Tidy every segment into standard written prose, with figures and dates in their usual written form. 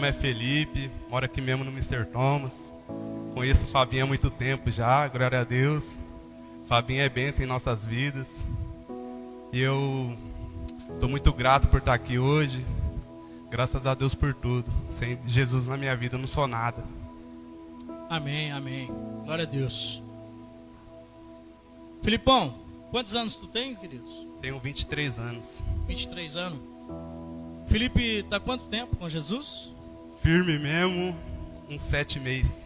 é Felipe, moro aqui mesmo no Mister Thomas. Conheço o Fabinho há muito tempo já, glória a Deus. Fabinho é bênção em nossas vidas. E eu estou muito grato por estar aqui hoje. Graças a Deus por tudo. Sem Jesus na minha vida eu não sou nada. Amém, amém. Glória a Deus. Filipão, quantos anos tu tem, queridos? Tenho 23 anos. 23 anos. Felipe, tá quanto tempo com Jesus? Firme mesmo, uns 7 meses.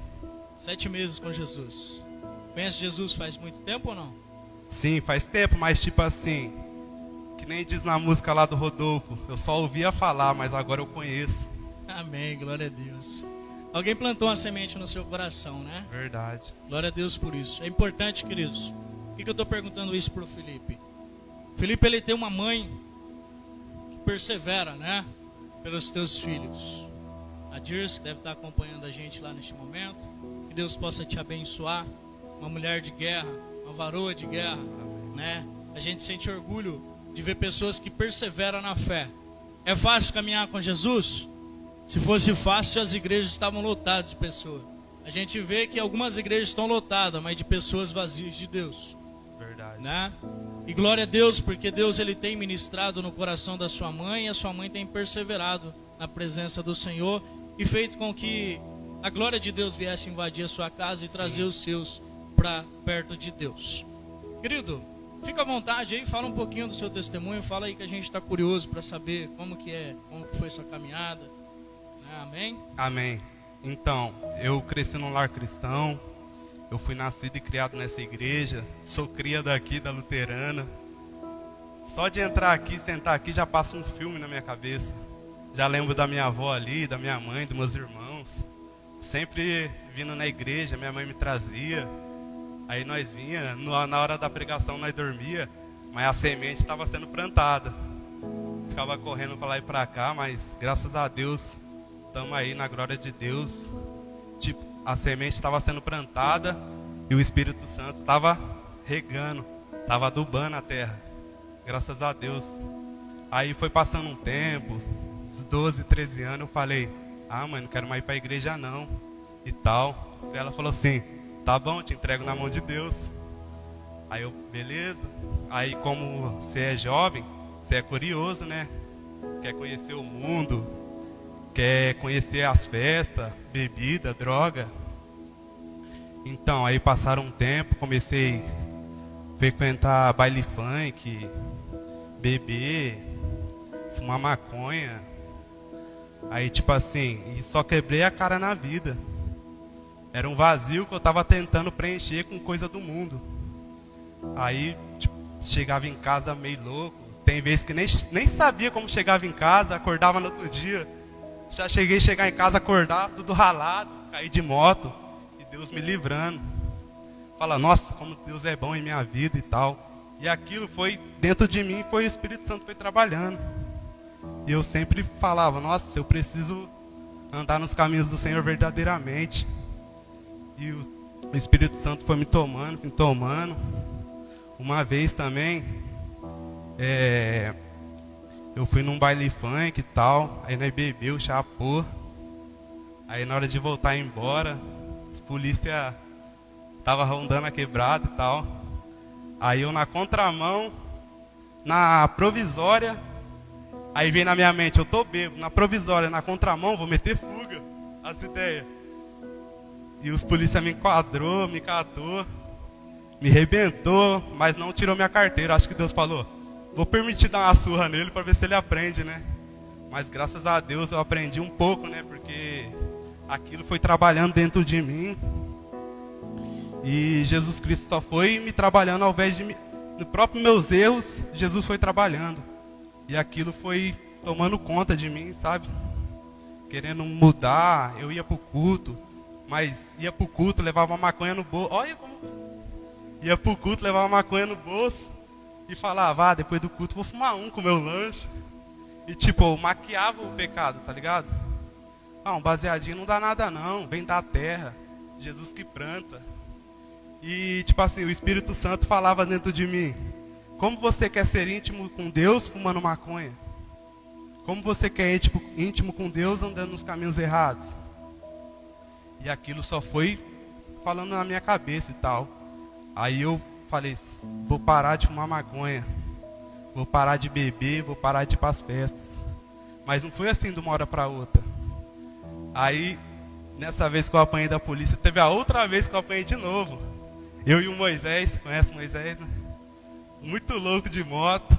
7 meses com Jesus. Conhece Jesus faz muito tempo ou não? Sim, faz tempo, mas tipo assim, que nem diz na música lá do Rodolfo, eu só ouvia falar, mas agora eu conheço. Amém, glória a Deus. Alguém plantou uma semente no seu coração, né? Verdade. Glória a Deus por isso. É importante, queridos. Por que eu estou perguntando isso para o Felipe? Felipe, ele tem uma mãe que persevera, né? Pelos teus filhos. A Dirce deve estar acompanhando a gente lá neste momento. Que Deus possa te abençoar. Uma mulher de guerra, uma varoa de guerra, né? A gente sente orgulho de ver pessoas que perseveram na fé. É fácil caminhar com Jesus? Se fosse fácil, as igrejas estavam lotadas de pessoas. A gente vê que algumas igrejas estão lotadas, mas de pessoas vazias de Deus. Verdade. Né? E glória a Deus, porque Deus ele tem ministrado no coração da sua mãe, e a sua mãe tem perseverado na presença do Senhor e feito com que a glória de Deus viesse invadir a sua casa e trazer os seus para perto de Deus. Querido, fica à vontade aí, fala um pouquinho do seu testemunho, fala aí que a gente está curioso para saber como que foi sua caminhada. Né? Amém? Amém. Então, eu cresci num lar cristão, eu fui nascido e criado nessa igreja, sou cria daqui da luterana. Só de entrar aqui, sentar aqui, já passa um filme na minha cabeça. Já lembro da minha avó ali, da minha mãe, dos meus irmãos. Sempre vindo na igreja, minha mãe me trazia. Aí nós vinha, na hora da pregação nós dormia, mas a semente estava sendo plantada. Ficava correndo para lá e para cá, mas graças a Deus, estamos aí na glória de Deus. Tipo, a semente estava sendo plantada e o Espírito Santo estava regando, estava adubando a terra. Graças a Deus. Aí foi passando um tempo, uns 12, 13 anos, eu falei, mãe, não quero mais ir para a igreja não, e tal. E ela falou assim, tá bom, te entrego na mão de Deus. Aí eu, beleza. Aí como você é jovem, você é curioso, né? Quer conhecer o mundo, quer conhecer as festas, bebida, droga. Então, aí passaram um tempo, comecei a frequentar baile funk, beber, fumar maconha. Aí tipo assim, e só quebrei a cara na vida. Era um vazio que eu estava tentando preencher com coisa do mundo. Aí tipo, chegava em casa meio louco. Tem vezes que nem sabia como chegava em casa, acordava no outro dia. Já cheguei a chegar em casa, acordar, tudo ralado, cair de moto. E Deus me livrando. Fala, nossa, como Deus é bom em minha vida e tal. E aquilo foi, dentro de mim, foi o Espírito Santo foi trabalhando. E eu sempre falava, nossa, eu preciso andar nos caminhos do Senhor verdadeiramente. E o Espírito Santo foi me tomando. Uma vez também, eu fui num baile funk e tal, aí nós bebeu, chapou. Aí na hora de voltar embora, os polícia tava rondando a quebrada e tal. Aí eu na contramão, na provisória, aí vem na minha mente, eu tô bêbado, na provisória, na contramão, vou meter fuga, as ideias. E os polícia me enquadrou, me catou, me arrebentou, mas não tirou minha carteira. Acho que Deus falou, vou permitir dar uma surra nele para ver se ele aprende, né? Mas graças a Deus eu aprendi um pouco, né? Porque aquilo foi trabalhando dentro de mim. E Jesus Cristo só foi me trabalhando ao invés de no próprio meus erros, Jesus foi trabalhando. E aquilo foi tomando conta de mim, sabe? Querendo mudar, eu ia pro culto, mas ia pro culto, levava uma maconha no bolso. Olha como... Ia pro culto, levava uma maconha no bolso e falava, depois do culto vou fumar com o meu lanche. E tipo, eu maquiava o pecado, tá ligado? Um baseadinho não dá nada não, vem da terra, Jesus que planta. E tipo assim, o Espírito Santo falava dentro de mim, como você quer ser íntimo com Deus fumando maconha? como você quer íntimo com Deus andando nos caminhos errados? E aquilo só foi falando na minha cabeça e tal. Aí eu falei, vou parar de fumar maconha, vou parar de beber, vou parar de ir para as festas. Mas não foi assim de uma hora para outra. Aí, nessa vez que eu apanhei da polícia, teve a outra vez que eu apanhei de novo. Eu e o Moisés, conhece o Moisés, né? Muito louco de moto.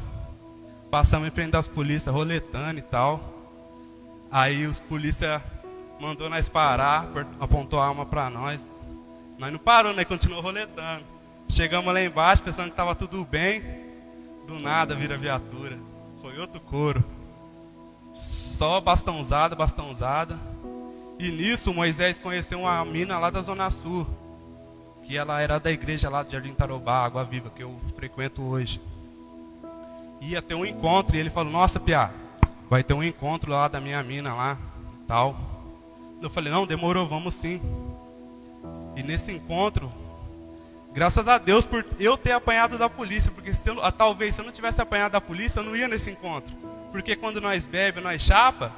Passamos em frente das polícias, roletando e tal. Aí os polícia mandou nós parar, apontou a arma pra nós. Nós não parou, né? Continuou roletando. Chegamos lá embaixo, pensando que tava tudo bem. Do nada vira viatura. Foi outro couro. Só bastãozada, bastãozada. E nisso o Moisés conheceu uma mina lá da Zona Sul. Que ela era da igreja lá de Jardim Tarobá, Água Viva, que eu frequento hoje. Ia ter um encontro e ele falou, nossa, Piá, vai ter um encontro lá da minha mina lá e tal. Eu falei, não, demorou, vamos sim. E nesse encontro, graças a Deus por eu ter apanhado da polícia, porque talvez se eu não tivesse apanhado da polícia, eu não ia nesse encontro. Porque quando nós bebe, nós chapa,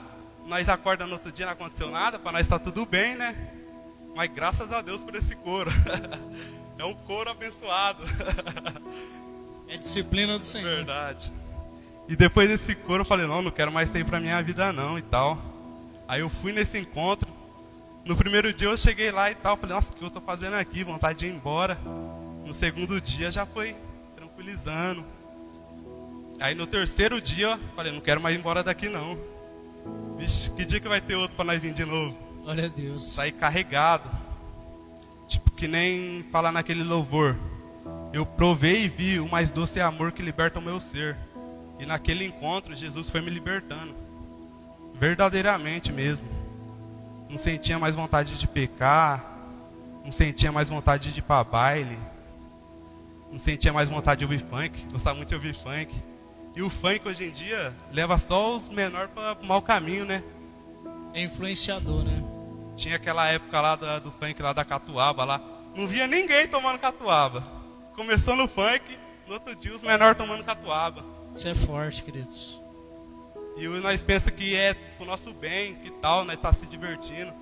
nós acorda no outro dia, não aconteceu nada, para nós estar tudo bem, né? Mas graças a Deus por esse couro. É um couro abençoado. É disciplina do Senhor. Verdade. E depois desse couro eu falei, não quero mais sair pra minha vida não e tal. Aí eu fui nesse encontro. No primeiro dia eu cheguei lá e tal, falei, nossa, o que eu tô fazendo aqui? Vontade de ir embora. No segundo dia já foi tranquilizando. Aí no terceiro dia eu falei, não quero mais ir embora daqui não. Vixe, que dia que vai ter outro pra nós vir de novo? Glória a Deus. Saí carregado. Tipo, que nem falar naquele louvor. Eu provei e vi o mais doce amor que liberta o meu ser. E naquele encontro, Jesus foi me libertando. Verdadeiramente mesmo. Não sentia mais vontade de pecar. Não sentia mais vontade de ir para baile. Não sentia mais vontade de ouvir funk. Gostava muito de ouvir funk. E o funk hoje em dia leva só os menores para o mau caminho, né? É influenciador, né? Tinha aquela época lá do funk lá da catuaba lá. Não via ninguém tomando catuaba. Começou no funk, no outro dia os menores tomando catuaba. Isso é forte, queridos. E nós pensamos que é pro nosso bem, que tal, nós tá se divertindo.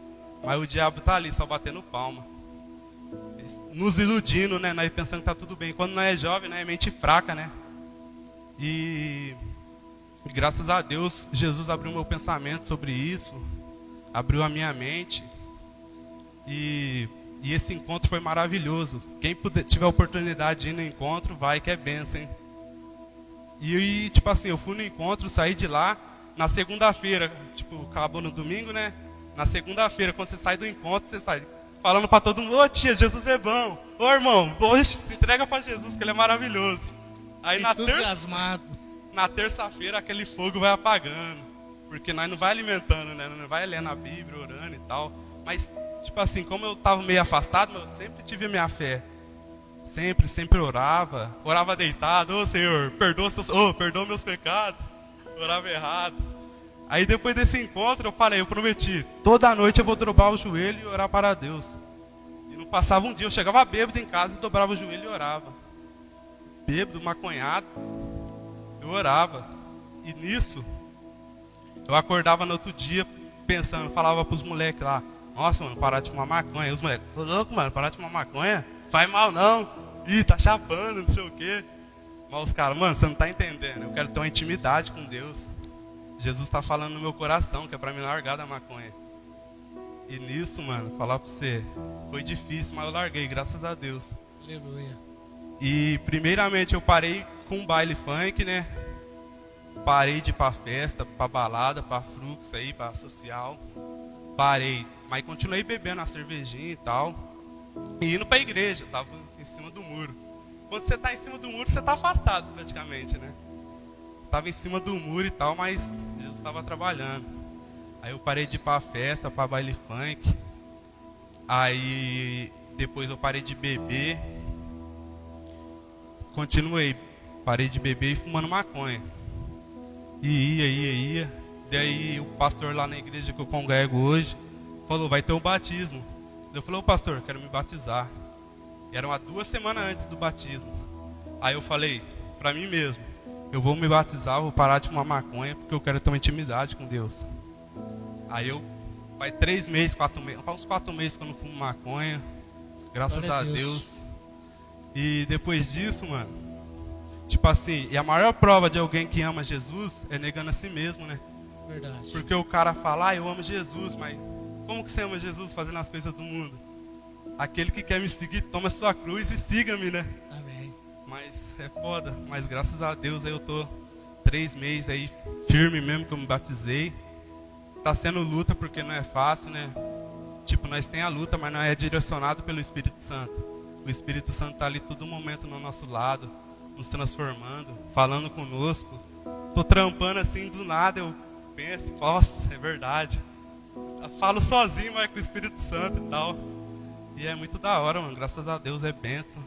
Mas o diabo tá ali, só batendo palma. Nos iludindo, né? Nós pensando que tá tudo bem. Quando nós é jovem, né? É mente fraca, né? E graças a Deus, Jesus abriu meu pensamento sobre isso. Abriu a minha mente. E esse encontro foi maravilhoso. Quem tiver a oportunidade de ir no encontro, vai que é bênção, hein? E tipo assim, eu fui no encontro, saí de lá. Na segunda-feira, tipo, acabou no domingo, né? Na segunda-feira, quando você sai do encontro, você sai falando pra todo mundo, ô tia, Jesus é bom. Ô irmão, poxa, se entrega pra Jesus, que ele é maravilhoso. Aí entusiasmado. Na terça-feira, aquele fogo vai apagando. Porque nós não vai alimentando, né? Não vai lendo a Bíblia, orando e tal. Mas, tipo assim, como eu tava meio afastado, eu sempre tive a minha fé. Sempre orava. Orava deitado. Ô Senhor, perdoa meus pecados. Orava errado. Aí depois desse encontro eu prometi, toda noite eu vou dobrar o joelho e orar para Deus. E não passava um dia, eu chegava bêbado em casa e dobrava o joelho e orava. Bêbado, maconhado, eu orava. E nisso, eu acordava no outro dia pensando, falava pros moleques lá, nossa mano, parar de fumar maconha. E os moleques, ô louco mano, parar de fumar maconha? Faz mal não. Ih, tá chapando, não sei o quê. Mas os caras, mano, você não tá entendendo. Eu quero ter uma intimidade com Deus. Jesus tá falando no meu coração, que é pra me largar da maconha. E nisso, mano, falar pra você, foi difícil, mas eu larguei, graças a Deus. Aleluia. E primeiramente eu parei com baile funk, né? Parei de ir pra festa, pra balada, pra fluxo aí, pra social. Parei, mas continuei bebendo a cervejinha e tal. E indo pra igreja, tava em cima do muro. Quando você tá em cima do muro, você tá afastado praticamente, né? Tava em cima do muro e tal, mas Jesus estava trabalhando. Aí eu parei de ir pra festa, pra baile funk. Aí depois eu parei de beber. Continuei, parei de beber e fumando maconha. E ia. Daí o pastor lá na igreja que eu congrego hoje falou, vai ter um batismo. Eu falei, ô pastor, quero me batizar. E era 2 semanas antes do batismo. Aí eu falei pra mim mesmo, eu vou me batizar, vou parar de fumar maconha, porque eu quero ter uma intimidade com Deus. Aí faz 3 meses, 4 meses, faz uns 4 meses que eu não fumo maconha, graças Glória a a Deus. E depois disso, mano, tipo assim, e a maior prova de alguém que ama Jesus é negando a si mesmo, né? Verdade. Porque o cara fala, eu amo Jesus, mas como que você ama Jesus fazendo as coisas do mundo? Aquele que quer me seguir, toma sua cruz e siga-me, né? Amém. Mas é foda, mas graças a Deus aí eu tô 3 meses aí firme mesmo que eu me batizei. Tá sendo luta porque não é fácil, né? Tipo, nós tem a luta, mas não é direcionado pelo Espírito Santo. O Espírito Santo tá ali todo momento no nosso lado, nos transformando, falando conosco. Tô trampando assim do nada, eu penso, nossa, é verdade. Eu falo sozinho, mas com o Espírito Santo e tal. E é muito da hora, mano. Graças a Deus é bênção.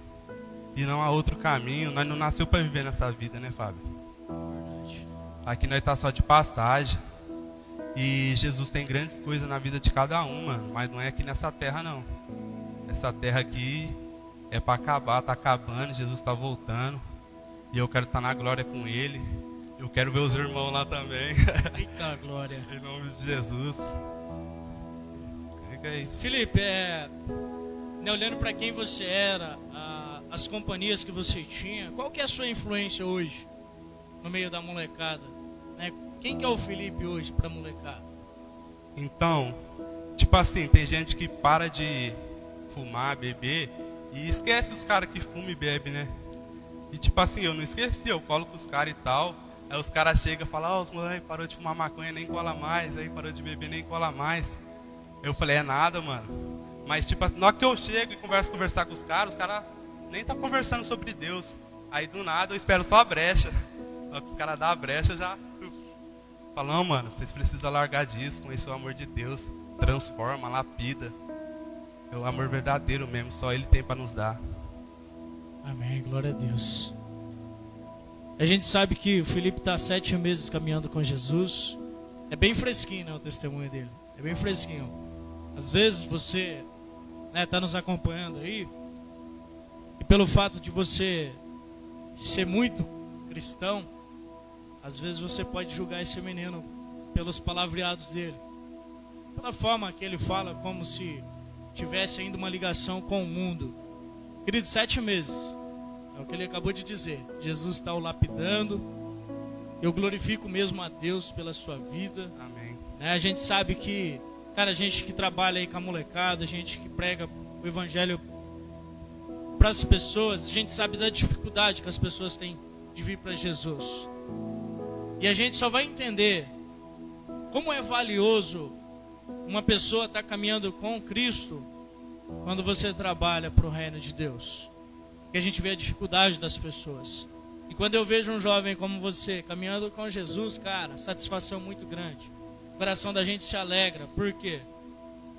E não há outro caminho. Nós não nasceu pra viver nessa vida, né, Fábio? Verdade. Aqui nós tá só de passagem. E Jesus tem grandes coisas na vida de cada um, mano. Mas não é aqui nessa terra, não. Essa terra aqui é pra acabar, tá acabando. Jesus tá voltando. E eu quero estar na glória com Ele. Eu quero ver os irmãos lá também. Eita glória. Em nome de Jesus. Fica aí. Felipe, né, olhando para quem você era, as companhias que você tinha, qual que é a sua influência hoje no meio da molecada? Né? Quem que é o Felipe hoje para molecada? Então, tipo assim, tem gente que para de fumar, beber e esquece os caras que fumam e bebem, né? E tipo assim, eu não esqueci, eu colo com os caras e tal. Aí os caras chegam e falam, os moleques parou de fumar maconha, nem cola mais. Aí parou de beber, nem cola mais. Eu falei, é nada, mano. Mas tipo, na hora que eu chego e conversar com os caras nem tá conversando sobre Deus. Aí do nada eu espero só a brecha. Na hora que os caras dão a brecha, eu já falo, não, mano, vocês precisam largar disso, conhecer o amor de Deus. Transforma, lapida. É o amor verdadeiro mesmo, só Ele tem para nos dar. Amém, glória a Deus. A gente sabe que o Felipe está 7 meses caminhando com Jesus. É bem fresquinho, né, o testemunho dele. É bem fresquinho. Às vezes você está nos acompanhando aí, e pelo fato de você ser muito cristão, às vezes você pode julgar esse menino pelos palavreados dele, pela forma que ele fala, como se tivesse ainda uma ligação com o mundo. Querido, 7 meses, é o que ele acabou de dizer. Jesus está o lapidando. Eu glorifico mesmo a Deus pela sua vida. Amém. Né? A gente sabe que, cara, a gente que trabalha aí com a molecada, a gente que prega o evangelho para as pessoas, a gente sabe da dificuldade que as pessoas têm de vir para Jesus. E a gente só vai entender como é valioso uma pessoa estar caminhando com Cristo quando você trabalha para o reino de Deus. Porque a gente vê a dificuldade das pessoas. E quando eu vejo um jovem como você caminhando com Jesus, cara, satisfação muito grande. O coração da gente se alegra. Por quê?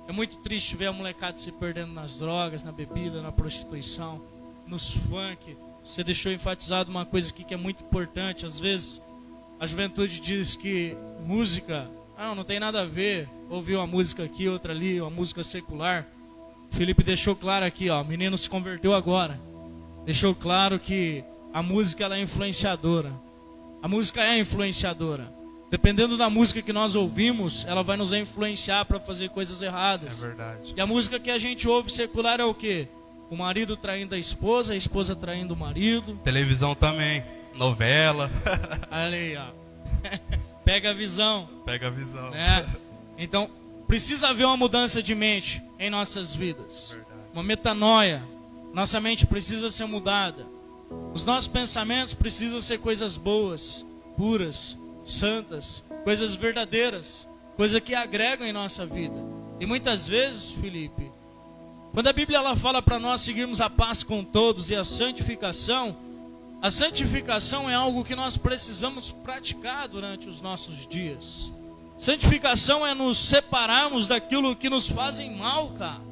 É muito triste ver a molecada se perdendo nas drogas, na bebida, na prostituição, nos funk. Você deixou enfatizado uma coisa aqui que é muito importante. Às vezes a juventude diz que música, não tem nada a ver. Ouvir uma música aqui, outra ali, uma música secular. O Felipe deixou claro aqui, ó, o menino se converteu agora. Deixou claro que a música ela é influenciadora. A música é influenciadora. Dependendo da música que nós ouvimos, ela vai nos influenciar para fazer coisas erradas. É verdade. E a música que a gente ouve secular é o quê? O marido traindo a esposa traindo o marido. Televisão também, novela. Olha aí, ó. Pega a visão. Pega a visão. Né? Então, precisa haver uma mudança de mente em nossas vidas. Verdade. Uma metanoia. Nossa mente precisa ser mudada. Os nossos pensamentos precisam ser coisas boas, puras, santas, coisas verdadeiras, coisas que agregam em nossa vida. E muitas vezes, Felipe, quando a Bíblia ela fala para nós seguirmos a paz com todos e a santificação é algo que nós precisamos praticar durante os nossos dias. Santificação é nos separarmos daquilo que nos fazem mal, cara.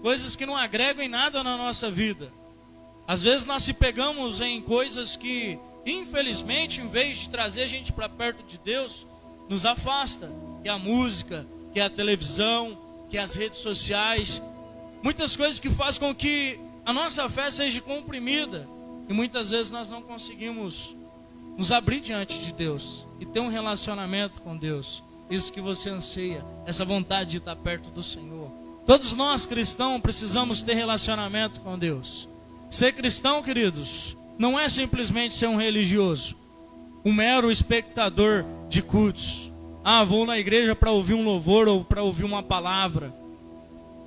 Coisas que não agregam em nada na nossa vida. Às vezes nós se pegamos em coisas que, infelizmente, em vez de trazer a gente para perto de Deus, nos afasta. Que é a música, que é a televisão, que é as redes sociais. Muitas coisas que fazem com que a nossa fé seja comprimida. E muitas vezes nós não conseguimos nos abrir diante de Deus e ter um relacionamento com Deus. Isso que você anseia, essa vontade de estar perto do Senhor. Todos nós cristãos precisamos ter relacionamento com Deus. Ser cristão, queridos, não é simplesmente ser um religioso, um mero espectador de cultos. Ah, vou na igreja para ouvir um louvor ou para ouvir uma palavra.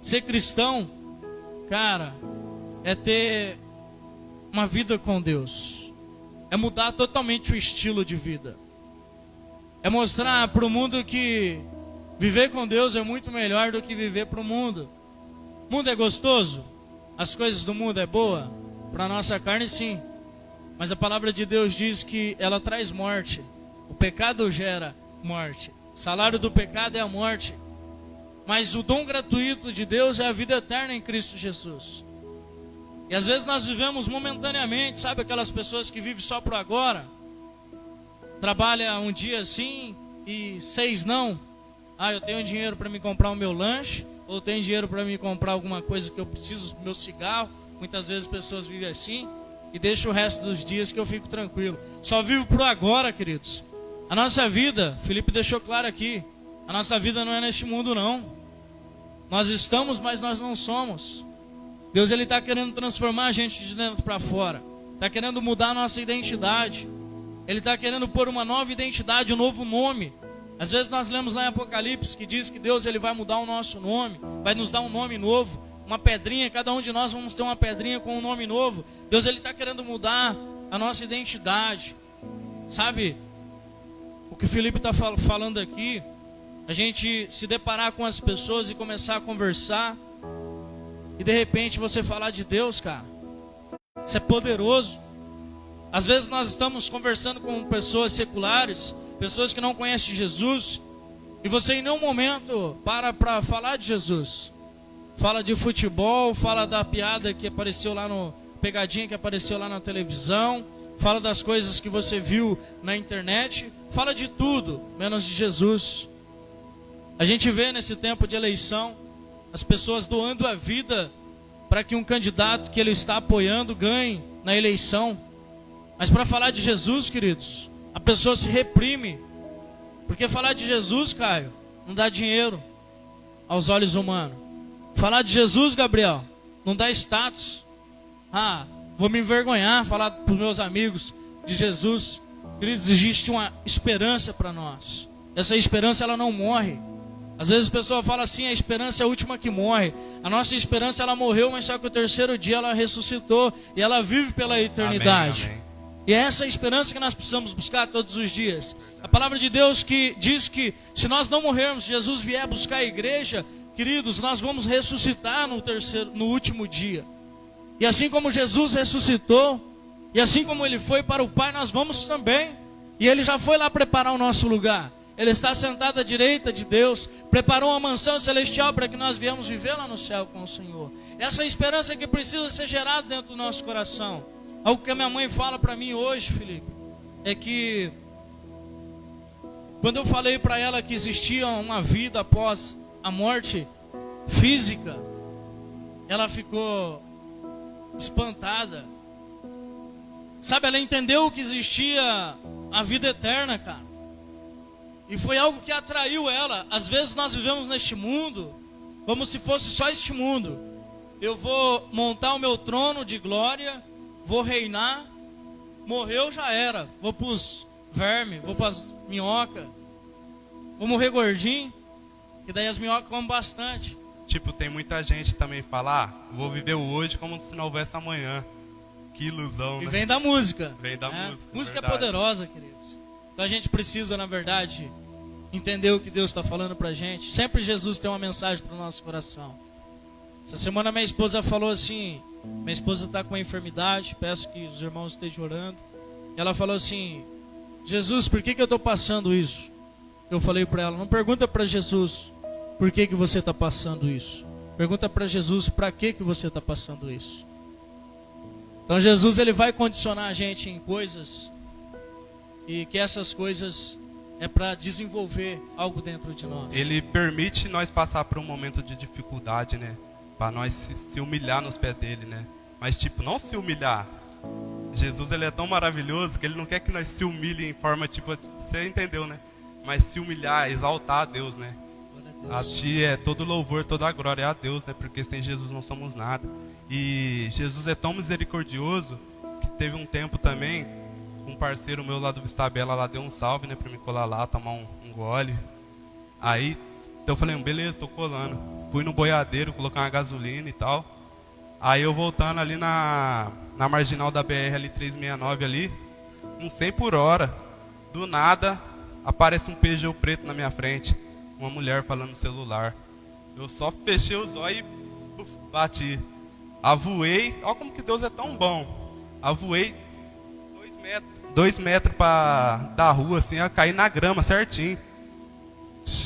Ser cristão, cara, é ter uma vida com Deus. É mudar totalmente o estilo de vida. É mostrar para o mundo que viver com Deus é muito melhor do que viver para o mundo. O mundo é gostoso? As coisas do mundo é boa? Para a nossa carne, sim. Mas a palavra de Deus diz que ela traz morte. O pecado gera morte. O salário do pecado é a morte. Mas o dom gratuito de Deus é a vida eterna em Cristo Jesus. E às vezes nós vivemos momentaneamente, sabe aquelas pessoas que vivem só por agora? Trabalha um dia sim e 6 não. Ah, eu tenho dinheiro para me comprar o meu lanche, ou tenho dinheiro para me comprar alguma coisa que eu preciso, meu cigarro. Muitas vezes pessoas vivem assim e deixam o resto dos dias que eu fico tranquilo. Só vivo por agora, queridos. A nossa vida, Felipe deixou claro aqui, a nossa vida não é neste mundo não. Nós estamos, mas nós não somos. Deus ele está querendo transformar a gente de dentro para fora. Está querendo mudar a nossa identidade. Ele está querendo pôr uma nova identidade, um novo nome. Às vezes nós lemos lá em Apocalipse que diz que Deus ele vai mudar o nosso nome, vai nos dar um nome novo, uma pedrinha, cada um de nós vamos ter uma pedrinha com um nome novo. Deus ele está querendo mudar a nossa identidade. Sabe, o que o Felipe está falando aqui, a gente se deparar com as pessoas e começar a conversar, e de repente você falar de Deus, cara, isso é poderoso. Às vezes nós estamos conversando com pessoas seculares, pessoas que não conhecem Jesus, e você em nenhum momento para falar de Jesus. Fala de futebol, fala da piada que apareceu lá no pegadinha que apareceu lá na televisão, fala das coisas que você viu na internet, fala de tudo, menos de Jesus. A gente vê nesse tempo de eleição as pessoas doando a vida para que um candidato que ele está apoiando ganhe na eleição. Mas para falar de Jesus, queridos, a pessoa se reprime. Porque falar de Jesus, Caio, não dá dinheiro aos olhos humanos. Falar de Jesus, Gabriel, não dá status. Ah, vou me envergonhar falar para os meus amigos de Jesus. Queridos, existe uma esperança para nós. Essa esperança ela não morre. Às vezes a pessoa fala assim, a esperança é a última que morre. A nossa esperança ela morreu, mas só que o terceiro dia ela ressuscitou e ela vive pela eternidade. Amém, amém. E é essa esperança que nós precisamos buscar todos os dias. A palavra de Deus que diz que se nós não morrermos, Jesus vier buscar a igreja, queridos, nós vamos ressuscitar no último dia. E assim como Jesus ressuscitou, e assim como ele foi para o Pai, nós vamos também. E ele já foi lá preparar o nosso lugar. Ele está sentado à direita de Deus, preparou uma mansão celestial para que nós viemos viver lá no céu com o Senhor. Essa esperança que precisa ser gerada dentro do nosso coração. Algo que a minha mãe fala para mim hoje, Felipe, é que quando eu falei para ela que existia uma vida após a morte física, ela ficou espantada. Sabe, ela entendeu que existia a vida eterna, cara. E foi algo que atraiu ela. Às vezes nós vivemos neste mundo como se fosse só este mundo. Eu vou montar o meu trono de glória, vou reinar, morreu já era. Vou para os vermes, vou para as minhocas, vou morrer gordinho, que daí as minhocas comem bastante. Tipo, tem muita gente também falar, vou viver o hoje como se não houvesse amanhã. Que ilusão, E né? vem da música. Vem da né? música, Música é verdade. poderosa, queridos. Então a gente precisa, na verdade, entender o que Deus está falando pra gente. Sempre Jesus tem uma mensagem para o nosso coração. Essa semana minha esposa falou assim, minha esposa está com uma enfermidade, peço que os irmãos estejam orando. E ela falou assim, Jesus, por que eu estou passando isso? Eu falei para ela, não pergunta para Jesus por que você está passando isso. Pergunta para Jesus para que você está passando isso. Então Jesus ele vai condicionar a gente em coisas, e que essas coisas é para desenvolver algo dentro de nós. Ele permite nós passar por um momento de dificuldade, né? Para nós se humilhar nos pés dele, né? Mas tipo, não se humilhar Jesus, ele é tão maravilhoso que ele não quer que nós se humilhem em forma, tipo, você entendeu, né? Mas se humilhar, exaltar a Deus, né? A ti é todo louvor, toda a glória a Deus, né? Porque sem Jesus não somos nada. E Jesus é tão misericordioso que teve um tempo também, um parceiro meu lá do Vistabela lá deu um salve, né? Pra me colar lá, tomar um gole. Aí, então eu falei, beleza, tô colando. Fui no boiadeiro, colocar uma gasolina e tal. Aí eu voltando ali na marginal da BR ali 369 ali, uns 100 por hora. Do nada, aparece um Peugeot preto na minha frente. Uma mulher falando no celular. Eu só fechei os olhos e bati. Avoei, olha como que Deus é tão bom. Avoei 2 metros da rua, assim, eu caí na grama certinho.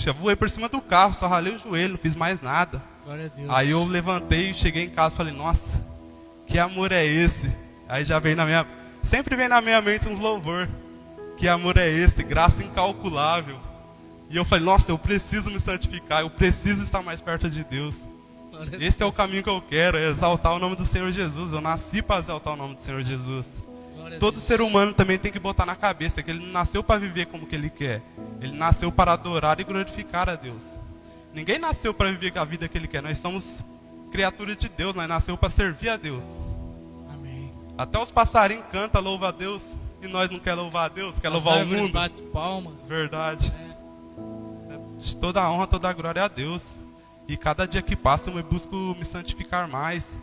Eu voei por cima do carro, só ralei o joelho, não fiz mais nada. Glória a Deus. Aí eu levantei, cheguei em casa e falei, nossa, que amor é esse? Aí já veio sempre vem na minha mente uns louvor. Que amor é esse? Graça incalculável. E eu falei, nossa, eu preciso me santificar, eu preciso estar mais perto de Deus. Esse é o caminho que eu quero, é exaltar o nome do Senhor Jesus. Eu nasci para exaltar o nome do Senhor Jesus. Todo ser humano também tem que botar na cabeça que ele não nasceu para viver como que ele quer. Ele nasceu para adorar e glorificar a Deus. Ninguém nasceu para viver a vida que ele quer. Nós somos criaturas de Deus, nós nasceu para servir a Deus. Amém. Até os passarinhos cantam, louvam a Deus, e nós não quer louvar a Deus, quer louvar o mundo. Bate palma. Verdade. Toda a honra, toda a glória a Deus. E cada dia que passa eu busco me santificar mais,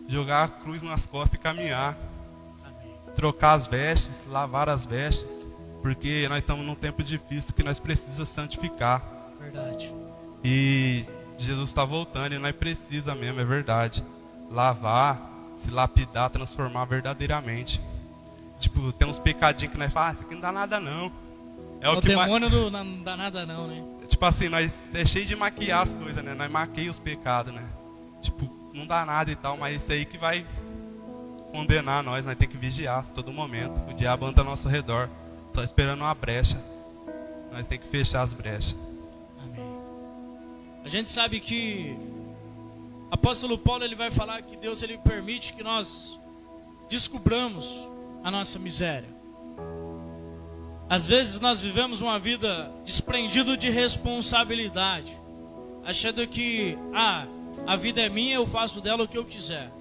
jogar a cruz nas costas e caminhar. Amém. Trocar as vestes, lavar as vestes, porque nós estamos num tempo difícil que nós precisamos santificar. Verdade. E Jesus está voltando e nós precisamos mesmo, é verdade. Lavar, se lapidar, transformar verdadeiramente. Tipo, tem uns pecadinhos que nós falamos, isso aqui não dá nada não. O demônio não dá nada não, né? Tipo assim, nós é cheio de maquiar as coisas, né? Nós maqueiamos os pecados, né? Tipo, não dá nada e tal, mas isso aí que vai condenar nós temos que vigiar todo momento. O diabo anda ao nosso redor, só esperando uma brecha. Nós temos que fechar as brechas. Amém. A gente sabe que apóstolo Paulo ele vai falar que Deus ele permite que nós descubramos a nossa miséria. Às vezes nós vivemos uma vida desprendido de responsabilidade, achando que a vida é minha, eu faço dela o que eu quiser.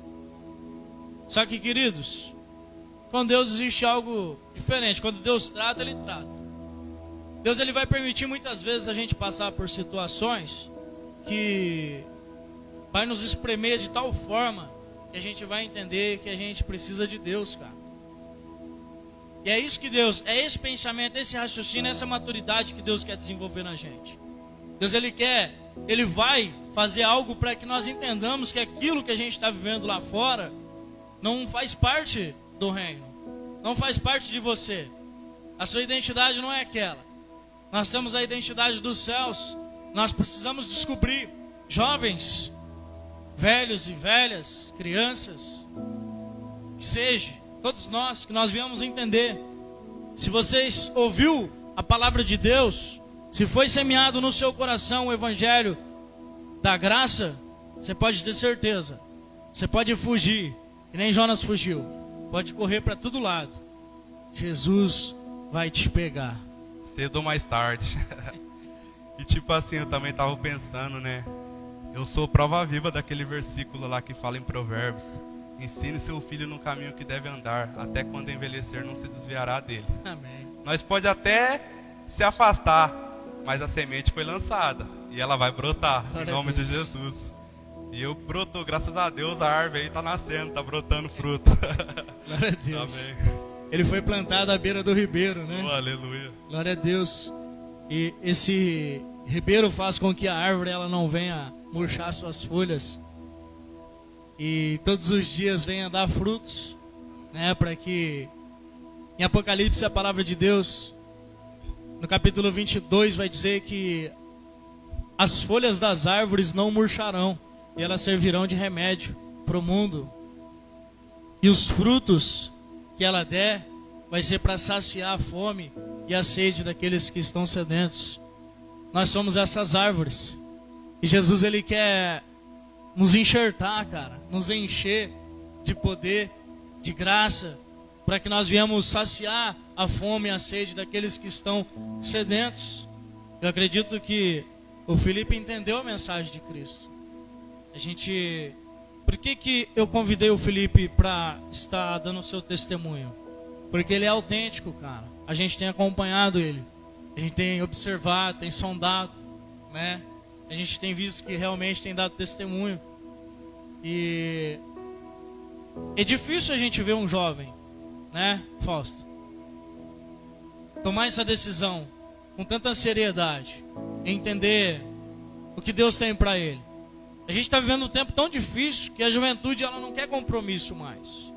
Só que, queridos, com Deus existe algo diferente. Quando Deus trata, Ele trata. Deus ele vai permitir muitas vezes a gente passar por situações que vai nos espremer de tal forma que a gente vai entender que a gente precisa de Deus, cara. E é isso que Deus, é esse pensamento, esse raciocínio, essa maturidade que Deus quer desenvolver na gente. Deus Ele vai fazer algo para que nós entendamos que aquilo que a gente está vivendo lá fora não faz parte do reino, não faz parte de você. A sua identidade não é aquela. Nós temos a identidade dos céus. Nós precisamos descobrir, jovens, velhos e velhas, crianças, que seja, todos nós, que nós viemos entender. Se vocês ouviu a palavra de Deus, se foi semeado no seu coração o evangelho da graça, você pode ter certeza. Você pode fugir, que nem Jonas fugiu. Pode correr para todo lado. Jesus vai te pegar. Cedo ou mais tarde. E tipo assim, eu também estava pensando, né? Eu sou prova viva daquele versículo lá que fala em Provérbios. Ensine seu filho no caminho que deve andar, até quando envelhecer não se desviará dele. Amém. Nós pode até se afastar, mas a semente foi lançada e ela vai brotar, Glória em nome a Deus. de Jesus. E eu brotou, graças a Deus, a árvore aí está nascendo, está brotando fruto. Glória a Deus. Amém. Ele foi plantado à beira do ribeiro, né? Oh, aleluia. Glória a Deus. E esse ribeiro faz com que a árvore ela não venha murchar suas folhas. E todos os dias venha dar frutos, né? Para que em Apocalipse a palavra de Deus, no capítulo 22, vai dizer que as folhas das árvores não murcharão e elas servirão de remédio para o mundo. E os frutos que ela der vai ser para saciar a fome e a sede daqueles que estão sedentos. Nós somos essas árvores. E Jesus ele quer nos enxertar, cara, nos encher de poder, de graça, para que nós viemos saciar a fome e a sede daqueles que estão sedentos. Eu acredito que o Felipe entendeu a mensagem de Cristo. Por que eu convidei o Felipe para estar dando o seu testemunho? Porque ele é autêntico, cara. A gente tem acompanhado ele. A gente tem observado, tem sondado, né? A gente tem visto que realmente tem dado testemunho. E é difícil a gente ver um jovem, né, Fausto, tomar essa decisão com tanta seriedade, entender o que Deus tem para ele. A gente está vivendo um tempo tão difícil que a juventude ela não quer compromisso mais.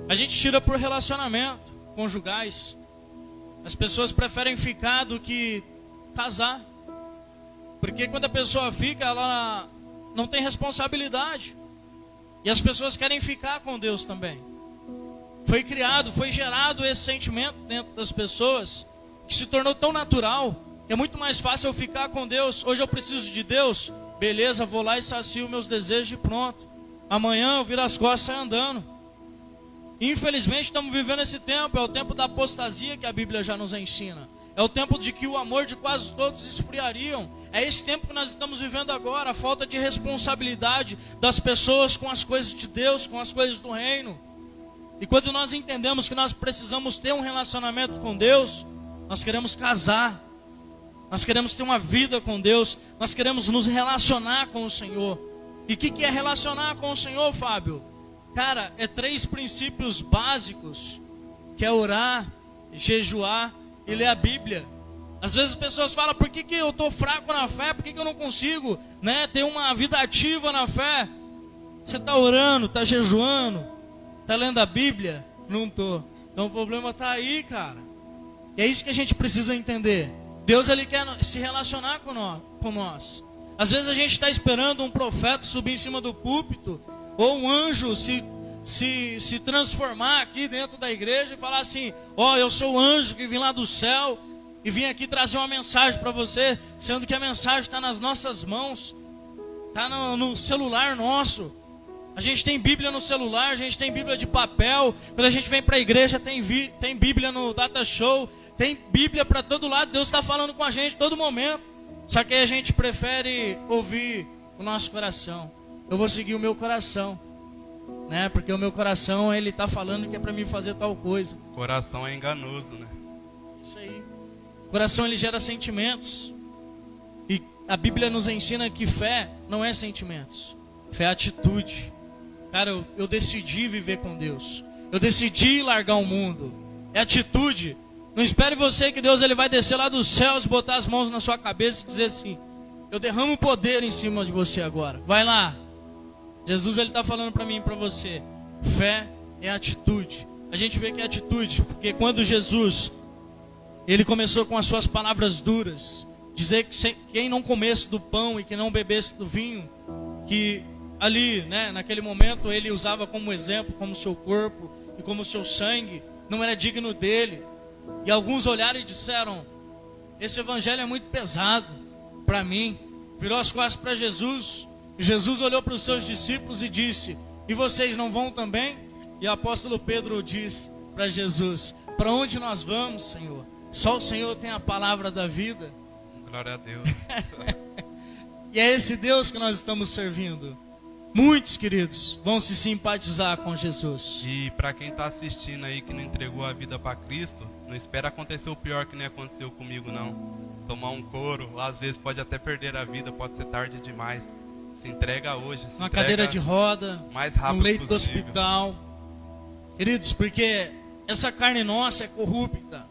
A gente tira por relacionamento conjugais. As pessoas preferem ficar do que casar. Porque quando a pessoa fica, ela não tem responsabilidade. E as pessoas querem ficar com Deus também. Foi gerado esse sentimento dentro das pessoas, que se tornou tão natural, que é muito mais fácil eu ficar com Deus. Hoje eu preciso de Deus, beleza, vou lá e sacio meus desejos e pronto. Amanhã eu viro as costas e saio andando. Infelizmente estamos vivendo esse tempo, é o tempo da apostasia que a Bíblia já nos ensina. É o tempo de que o amor de quase todos esfriariam. É esse tempo que nós estamos vivendo agora, a falta de responsabilidade das pessoas com as coisas de Deus, com as coisas do reino. E quando nós entendemos que nós precisamos ter um relacionamento com Deus, nós queremos casar, nós queremos ter uma vida com Deus, nós queremos nos relacionar com o Senhor. E o que é relacionar com o Senhor, Fábio? Cara, é 3 princípios básicos, que é orar, jejuar e ler a Bíblia. Às vezes as pessoas falam, por que eu estou fraco na fé? Por que eu não consigo, né, ter uma vida ativa na fé? Você está orando, está jejuando, está lendo a Bíblia? Não estou. Então o problema está aí, cara. E é isso que a gente precisa entender. Deus ele quer se relacionar com nós. Às vezes a gente está esperando um profeta subir em cima do púlpito, ou um anjo se transformar aqui dentro da igreja e falar assim, eu sou o anjo que vim lá do céu e vim aqui trazer uma mensagem para você, sendo que a mensagem está nas nossas mãos, está no celular nosso. A gente tem Bíblia no celular, a gente tem Bíblia de papel. Quando a gente vem para a igreja tem Bíblia no Data Show, tem Bíblia para todo lado. Deus está falando com a gente todo momento. Só que a gente prefere ouvir o nosso coração. Eu vou seguir o meu coração, né? Porque o meu coração ele está falando que é para mim fazer tal coisa. Coração é enganoso, né? Isso aí. O coração ele gera sentimentos. E a Bíblia nos ensina que fé não é sentimentos. Fé é atitude. Cara, eu decidi viver com Deus. Eu decidi largar o mundo. É atitude. Não espere você que Deus ele vai descer lá dos céus, botar as mãos na sua cabeça e dizer assim, eu derramo poder em cima de você agora. Vai lá. Jesus ele está falando para mim e para você. Fé é atitude. A gente vê que é atitude, porque quando Jesus ele começou com as suas palavras duras, dizer que quem não comesse do pão e que não bebesse do vinho, que ali, né, naquele momento ele usava como exemplo, como seu corpo e como seu sangue, não era digno dele. E alguns olharam e disseram, esse evangelho é muito pesado para mim. Virou as costas para Jesus. E Jesus olhou para os seus discípulos e disse, e vocês não vão também? E o apóstolo Pedro diz para Jesus, para onde nós vamos, Senhor? Só o Senhor tem a palavra da vida. Glória a Deus. E é esse Deus que nós estamos servindo. Muitos, queridos, vão se simpatizar com Jesus. E para quem está assistindo aí que não entregou a vida para Cristo, não espera acontecer o pior que nem aconteceu comigo, não. Tomar um couro, às vezes pode até perder a vida, pode ser tarde demais. Se entrega hoje, se uma entrega cadeira de roda, mais rápido no leito possível. do hospital. Queridos, porque essa carne nossa é corrupta.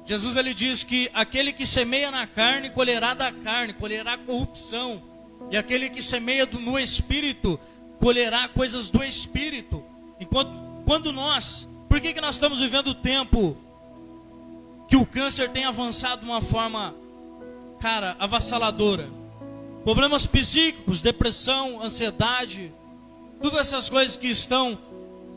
Jesus ele diz que aquele que semeia na carne colherá da carne, colherá corrupção. E aquele que semeia no Espírito colherá coisas do Espírito. Enquanto quando nós, por que nós estamos vivendo o tempo que o câncer tem avançado de uma forma, cara, avassaladora? Problemas psíquicos, depressão, ansiedade, todas essas coisas que estão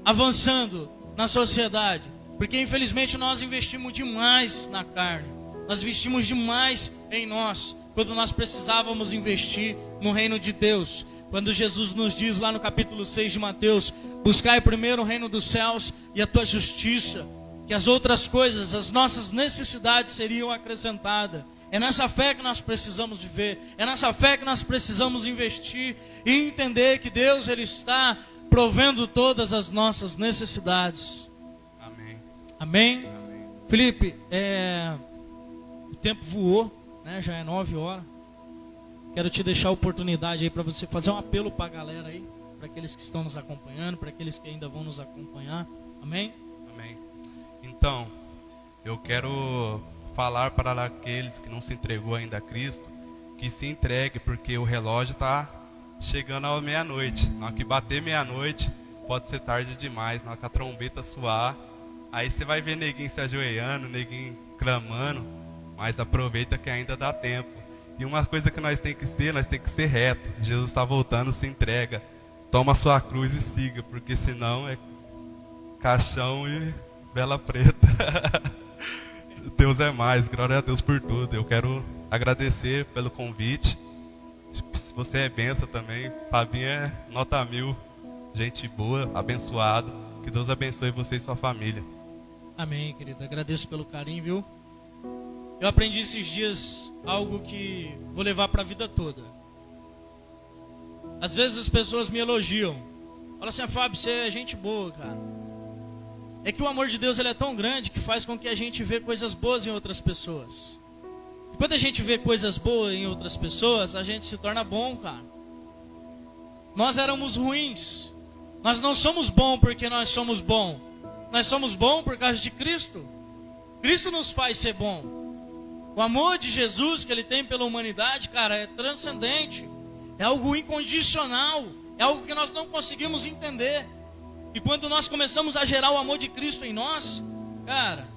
avançando na sociedade. Porque infelizmente nós investimos demais na carne. Nós investimos demais em nós, quando nós precisávamos investir no reino de Deus. Quando Jesus nos diz lá no capítulo 6 de Mateus: buscai primeiro o reino dos céus e a tua justiça, que as outras coisas, as nossas necessidades seriam acrescentadas. É nessa fé que nós precisamos viver, é nessa fé que nós precisamos investir e entender que Deus, Ele está provendo todas as nossas necessidades. Amém. Amém? Amém. Felipe, o tempo voou, né? Já é 9 horas. Quero te deixar a oportunidade aí para você fazer um apelo para a galera aí, para aqueles que estão nos acompanhando, para aqueles que ainda vão nos acompanhar. Amém? Amém. Então, eu quero falar para aqueles que não se entregou ainda a Cristo, que se entregue, porque o relógio está chegando à meia-noite. Na hora que bater meia-noite, pode ser tarde demais. Na hora que a trombeta soar, aí você vai ver neguinho se ajoelhando, neguinho clamando, mas aproveita que ainda dá tempo. E uma coisa que nós tem que ser reto. Jesus está voltando, se entrega. Toma a sua cruz e siga, porque senão é caixão e vela preta. Deus é mais, glória a Deus por tudo. Eu quero agradecer pelo convite. Se você é benção também, Fabinho é nota 1000, gente boa, abençoado. Que Deus abençoe você e sua família. Amém, querido. Agradeço pelo carinho, viu? Eu aprendi esses dias algo que vou levar para a vida toda. Às vezes as pessoas me elogiam. Falam assim: Fábio, você é gente boa, cara. É que o amor de Deus, ele é tão grande que faz com que a gente vê coisas boas em outras pessoas. E quando a gente vê coisas boas em outras pessoas, a gente se torna bom, cara. Nós éramos ruins. Nós não somos bons porque nós somos bons. Nós somos bons por causa de Cristo. Cristo nos faz ser bom. O amor de Jesus que Ele tem pela humanidade, cara, é transcendente. É algo incondicional. É algo que nós não conseguimos entender. E quando nós começamos a gerar o amor de Cristo em nós, cara,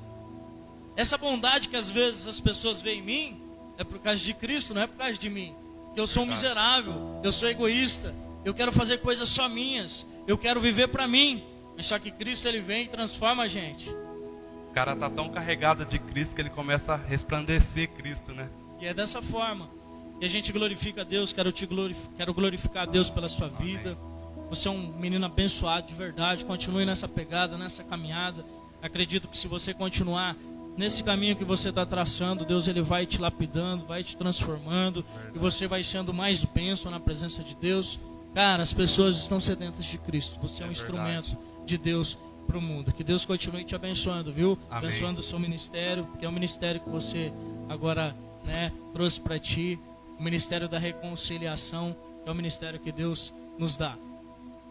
essa bondade que às vezes as pessoas veem em mim, é por causa de Cristo, não é por causa de mim. Eu sou um miserável, eu sou egoísta, eu quero fazer coisas só minhas, eu quero viver para mim. Mas só que Cristo, Ele vem e transforma a gente. O cara tá tão carregado de Cristo que ele começa a resplandecer Cristo, né? E é dessa forma que a gente glorifica a Deus. Quero glorificar a Deus pela sua vida. Você é um menino abençoado de verdade. Continue nessa pegada, nessa caminhada. Acredito que se você continuar nesse caminho que você está traçando, Deus, Ele vai te lapidando, vai te transformando. Verdade. E você vai sendo mais bênção na presença de Deus. Cara, as pessoas estão sedentas de Cristo. Você é um instrumento de Deus para o mundo. Que Deus continue te abençoando, viu? Amém. Abençoando o seu ministério, que é o ministério que você agora, né, trouxe para ti. O ministério da reconciliação, que é o ministério que Deus nos dá.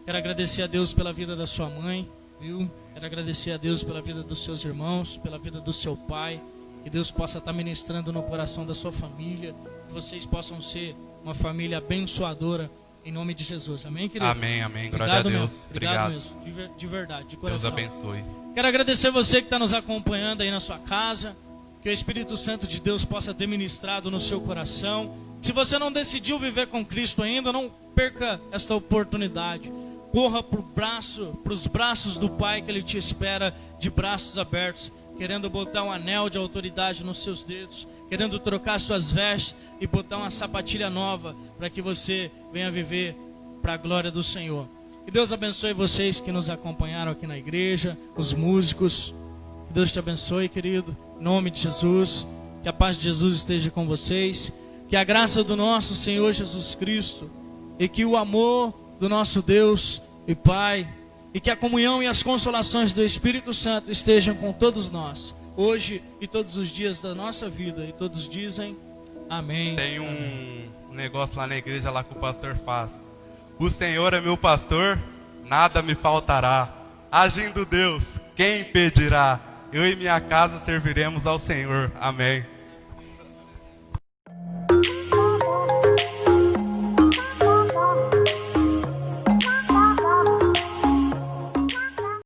Quero agradecer a Deus pela vida da sua mãe, viu? Quero agradecer a Deus pela vida dos seus irmãos, pela vida do seu pai. Que Deus possa estar ministrando no coração da sua família. Que vocês possam ser uma família abençoadora, em nome de Jesus. Amém, querido? Amém, amém. Glória a Deus. Mesmo. Obrigado mesmo. De verdade, de coração. Deus abençoe. Quero agradecer você que está nos acompanhando aí na sua casa. Que o Espírito Santo de Deus possa ter ministrado no seu coração. Se você não decidiu viver com Cristo ainda, não perca esta oportunidade. Corra para os braços do Pai, que Ele te espera de braços abertos, querendo botar um anel de autoridade nos seus dedos, querendo trocar suas vestes e botar uma sapatilha nova, para que você venha viver para a glória do Senhor. Que Deus abençoe vocês que nos acompanharam aqui na igreja, os músicos. Que Deus te abençoe, querido, em nome de Jesus. Que a paz de Jesus esteja com vocês. Que a graça do nosso Senhor Jesus Cristo e que o amor do nosso Deus e Pai e que a comunhão e as consolações do Espírito Santo estejam com todos nós, hoje e todos os dias da nossa vida. E todos dizem amém. Tem um negócio lá na igreja lá que o pastor faz. O Senhor é meu pastor, nada me faltará. Agindo Deus, quem impedirá? Eu e minha casa serviremos ao Senhor. Amém.